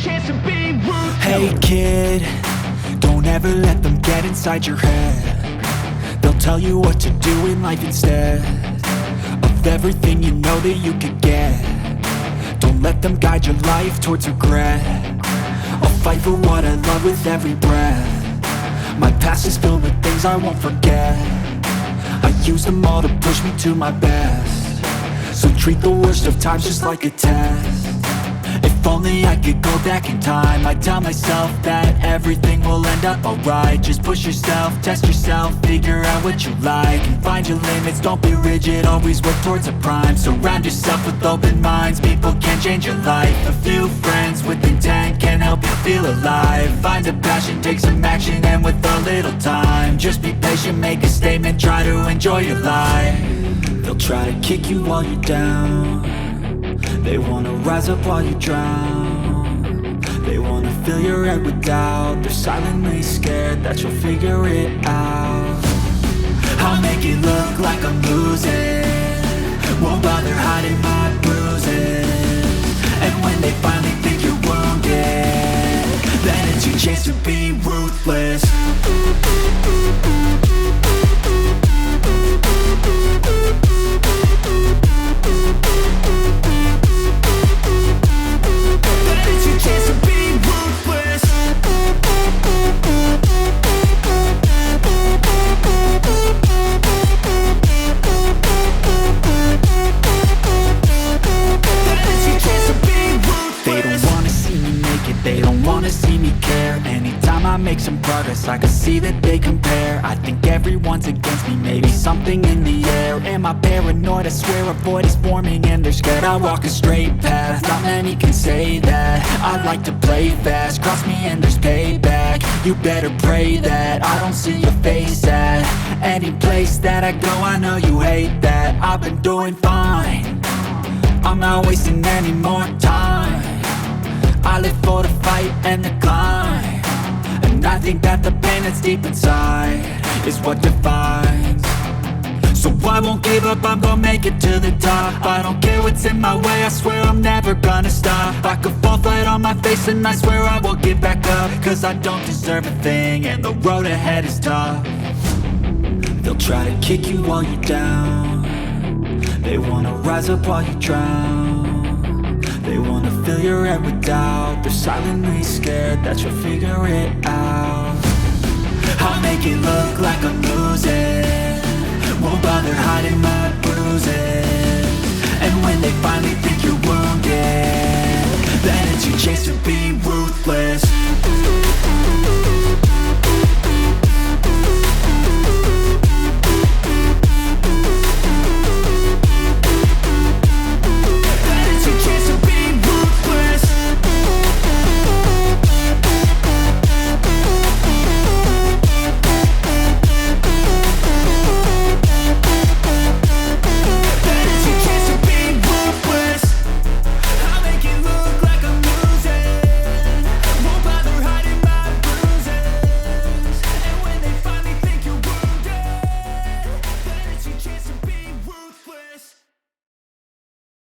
chance to be ruthless. Hey kid, don't ever let them get inside your head. They'll tell you what to do in life instead of everything you know that you could get. Don't let them guide your life towards regret. I'll fight for what I love with every breath. My past is filled with things I won't forget. I use them all to push me to my best. So treat the worst of times just like a test. If only I could go back in time, I'd tell myself that everything will end up alright. Just push yourself, test yourself, figure out what you like, and find your limits, don't be rigid, always work towards a prime. Surround yourself with open minds, people can change your life. A few friends with intent can help you feel alive. Find a passion, take some action, and with a little time, just be patient, make a statement, try to enjoy your life. They'll try to kick you while you're down. They wanna rise up while you drown. They wanna fill your head with doubt. They're silently scared that you'll figure it out. I'll make it look like I'm losing, won't bother hiding my bruises. And when they finally think you're wounded, then it's your chance to be ruthless. They don't wanna see me care. Anytime I make some progress, I can see that they compare. I think everyone's against me, maybe something in the air. Am I paranoid? I swear a void is forming and they're scared. I walk a straight path, not many can say that. I like to play fast, cross me and there's payback. You better pray that I don't see your face at any place that I go. I know you hate that. I've been doing fine, I'm not wasting any more time. I live for the fight and the climb, and I think that the pain that's deep inside is what defines. So I won't give up, I'm gonna make it to the top. I don't care what's in my way, I swear I'm never gonna stop. I could fall flat on my face and I swear I won't get back up, cause I don't deserve a thing and the road ahead is tough. They'll try to kick you while you're down. They wanna rise up while you drown. They wanna fill your head with doubt. They're silently scared that you'll figure it out. I'll make it look like I'm losing, won't bother hiding my bruises. And when they finally think you're wounded, then it's your chance to be ruthless.